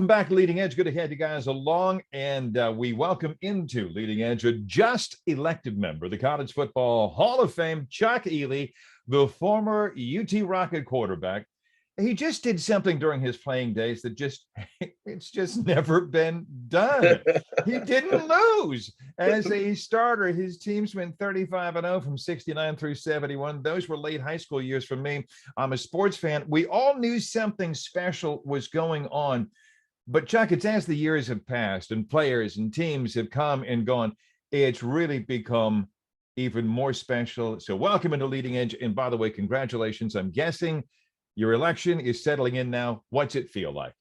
Back, Leading Edge. Good to have you guys along, and we welcome into Leading Edge a just elected member of the College Football Hall of Fame, Chuck Ealey, the former UT Rocket quarterback. He just did something during his playing days that it's just never been done. He didn't lose as a starter. His teams went 35-0 from 69 through 71. Those were late high school years for me. I'm a sports fan. We all knew something special was going on. But Chuck, it's as the years have passed and players and teams have come and gone, it's really become even more special. So welcome into Leading Edge. And by the way, congratulations. I'm guessing your election is settling in now. What's it feel like?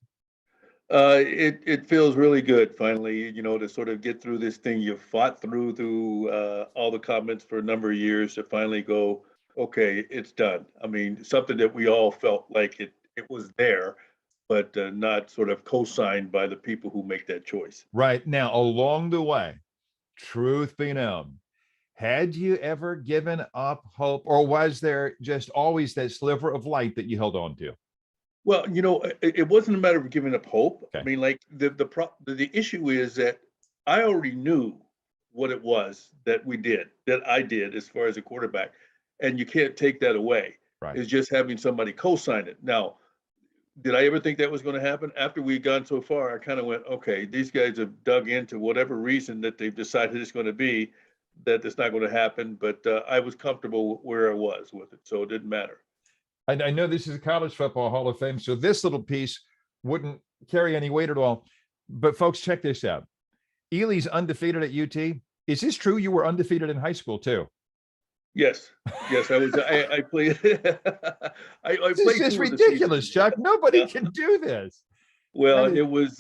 It feels really good finally, to sort of get through this thing you've fought through all the comments for a number of years to finally go, okay, it's done. I mean, something that we all felt like it was there, but not sort of co-signed by the people who make that choice. Right. Now, along the way, truth be known, had you ever given up hope, or was there just always that sliver of light that you held on to? Well, it wasn't a matter of giving up hope. Okay. I mean, like the issue is that I already knew what it was that I did as far as a quarterback, and you can't take that away. Right. It's just having somebody co-sign it. Now, did I ever think that was going to happen? After we'd gone so far, I kind of went, okay, these guys have dug into whatever reason that they've decided it's going to be, that it's not going to happen. But I was comfortable where I was with it, so it didn't matter. I know this is a College Football Hall of Fame, so this little piece wouldn't carry any weight at all. But folks, check this out. Ealey's undefeated at UT. Is this true? You were undefeated in high school too? Yes, I was. I played. I This played. is just ridiculous, Chuck. Nobody can do this. Well, it was.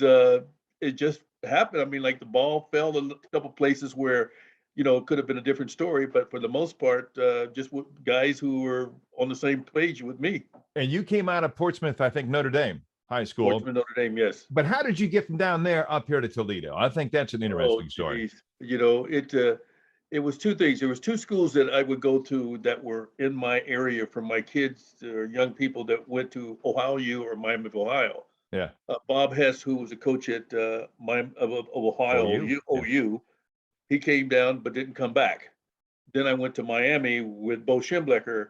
It just happened. I mean, like the ball fell a couple places where, it could have been a different story, but for the most part, just with guys who were on the same page with me. And you came out of Portsmouth, I think, Notre Dame High School. Portsmouth, Notre Dame, yes. But how did you get from down there up here to Toledo? I think that's an interesting story. It was two things. There was two schools that I would go to that were in my area for my kids or young people that went to Ohio U or Miami of Ohio. Yeah. Bob Hess, who was a coach at Miami of Ohio OU, he came down but didn't come back. Then I went to Miami with Bo Schemblecker,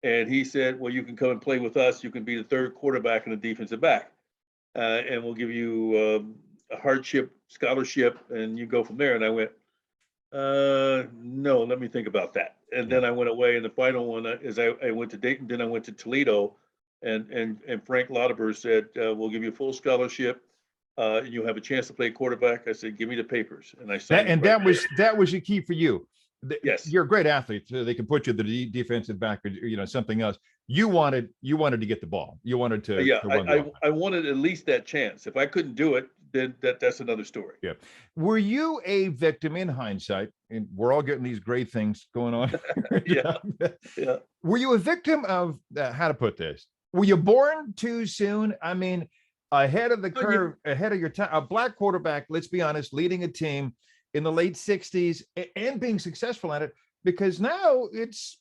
and he said, well, you can come and play with us. You can be the third quarterback and the defensive back. And we'll give you a hardship scholarship, and you go from there. And I went, no, let me think about that. And then I went away, and the final one is I went to Dayton, then I went to Toledo, and Frank Lauterbur said, we'll give you a full scholarship. You have a chance to play quarterback. I said, give me the papers. And I signed. And that was the key for you. Yes. You're a great athlete, so they can put you the defensive back or something else. You wanted to get the ball. You wanted to. I wanted at least that chance. If I couldn't do it, then that's another story. Yeah. Were you a victim in hindsight? And we're all getting these great things going on. Yeah. Were you a victim of how to put this? Were you born too soon? I mean, ahead of the curve, ahead of your time. A black quarterback, let's be honest, leading a team in the late 60s and being successful at it, because now it's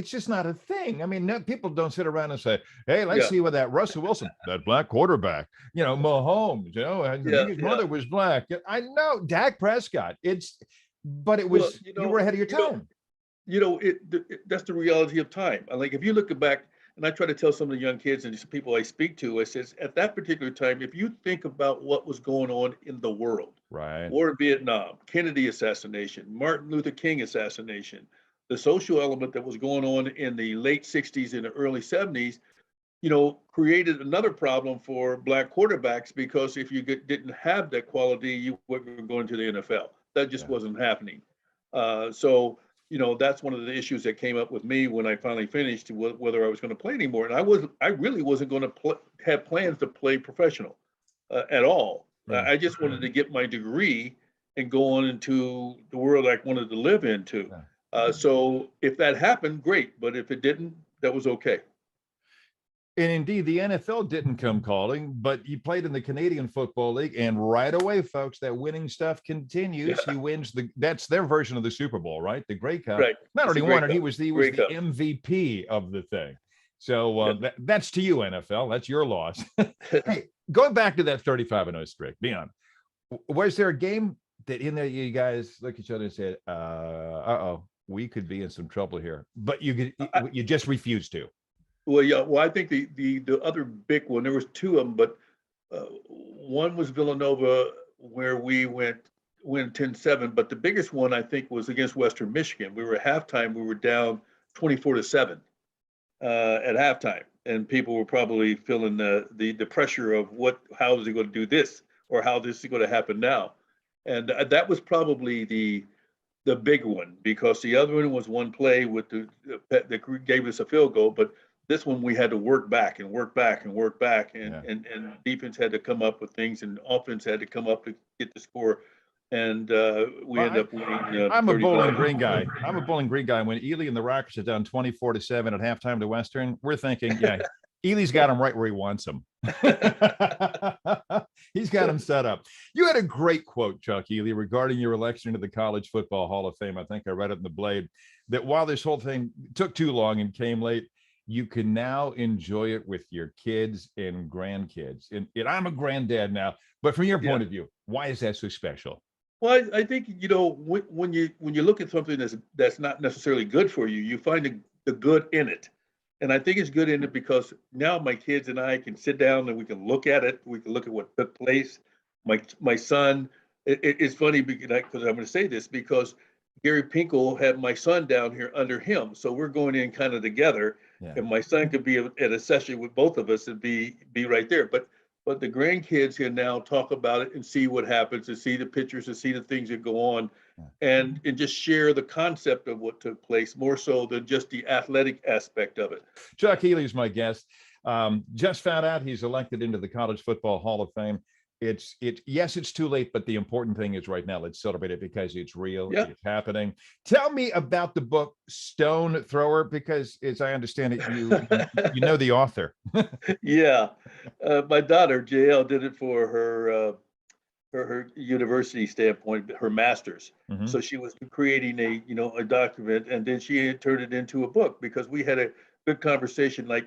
just not a thing. I mean, people don't sit around and say, hey, let's see what that Russell Wilson, that black quarterback, Mahomes, his mother was black. I know Dak Prescott. But it was, you were ahead of your time. That's the reality of time. Like if you look back, and I try to tell some of the young kids and some people I speak to, I says, at that particular time, if you think about what was going on in the world, right, war in Vietnam, Kennedy assassination, Martin Luther King assassination, the social element that was going on in the late 60s and the early 70s, created another problem for black quarterbacks, because if you didn't have that quality, you weren't going to the NFL. That just wasn't happening. That's one of the issues that came up with me when I finally finished, whether I was going to play anymore. And I really wasn't going to have plans to play professional at all. Right. I just wanted to get my degree and go on into the world I wanted to live into. So if that happened, great. But if it didn't, that was okay. And indeed, the NFL didn't come calling, but you played in the Canadian Football League, and right away, folks, that winning stuff continues. He wins that's their version of the Super Bowl, right? The Grey Cup. Right. Not only won it, he was the MVP of the thing. So that's to you, NFL. That's your loss. Hey, going back to that 35-0 streak, be honest. Was there a game that in there you guys look at each other and said, uh-oh, we could be in some trouble here, but you just refused to? Well, yeah. Well, I think the other big one, there was two of them, but one was Villanova, where we win 10-7. But the biggest one, I think, was against Western Michigan. We were at halftime. We were down 24-7 at halftime, and people were probably feeling the pressure of how is he going to do this, or how this is going to happen now. And that was probably the big one, because the other one was one play with that gave us a field goal, but this one we had to work back and work back and work back, and defense had to come up with things, and offense had to come up to get the score, and we ended up winning. I'm a Bowling Green guy. I'm a Bowling Green guy. When Ealey and the Rockets are down 24-7 at halftime to Western, we're thinking, yeah, Ealey's got him right where he wants him. He's got him set up. You had a great quote, Chuck Ealey, regarding your election to the College Football Hall of Fame. I think I read it in the Blade, that while this whole thing took too long and came late, you can now enjoy it with your kids and grandkids. And I'm a granddad now, but from your point of view, why is that so special? Well, I think, when you look at something that's not necessarily good for you, you find the good in it. And I think it's good in it because now my kids and I can sit down and we can look at it. We can look at what took place. My son, it's funny because I'm going to say this, because Gary Pinkel had my son down here under him. So we're going in kind of together. Yeah. And my son could be at a session with both of us and be right there. But the grandkids can now talk about it and see what happens, and see the pictures, and see the things that go on, and just share the concept of what took place, more so than just the athletic aspect of it. Chuck Ealey is my guest. Just found out he's elected into the College Football Hall of Fame. Yes, it's too late, but the important thing is right now, let's celebrate it because it's real. Yeah. It's happening. Tell me about the book Stone Thrower, because as I understand it, you know the author. Yeah. My daughter, JL, did it for her university standpoint, her master's. Mm-hmm. So she was creating a document, and then she turned it into a book, because we had a good conversation. Like,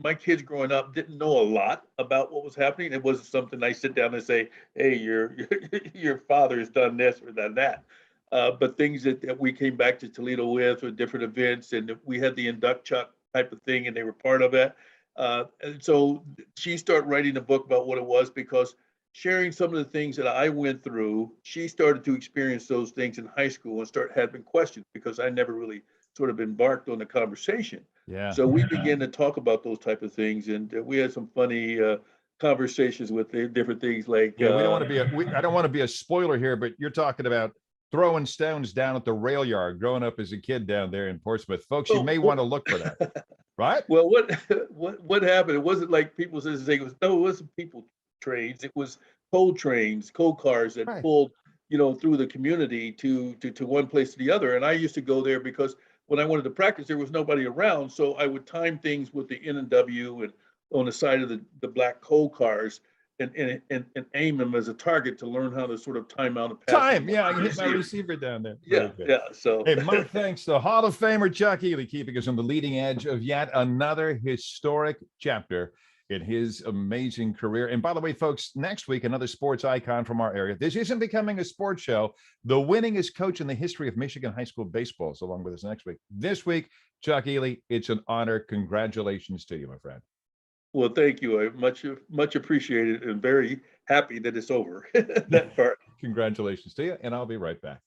my kids growing up didn't know a lot about what was happening. It wasn't something I sit down and say, hey, your father has done this or done that. But things that we came back to Toledo with, or different events, and we had the induct chuck type of thing, and they were part of it. And so she started writing a book about what it was, because sharing some of the things that I went through, she started to experience those things in high school and start having questions, because I never really sort of embarked on the conversation. Yeah. So we began to talk about those type of things, and we had some funny conversations with different things like. Yeah, we don't want to be I don't want to be a spoiler here, but you're talking about throwing stones down at the rail yard growing up as a kid down there in Portsmouth. Folks, you may want to look for that, right? Well, what happened? It wasn't like people saying it wasn't people trains. It was coal trains, coal cars that pulled, through the community to one place to the other. And I used to go there because when I wanted to practice, there was nobody around. So I would time things with the N&W and on the side of the black coal cars, and aim them as a target to learn how to sort of time out a pass. I can hit my receiver down there. Yeah. So, hey, my thanks to Hall of Famer Chuck Ealey, keeping us on the leading edge of yet another historic chapter in his amazing career. And by the way, folks, next week, another sports icon from our area. This isn't becoming a sports show. The winningest coach in the history of Michigan high school baseball is along with us next week. This week, Chuck Ealey, it's an honor. Congratulations to you, my friend. Well, thank you. I much appreciated, and very happy that it's over. That part. Congratulations to you, and I'll be right back.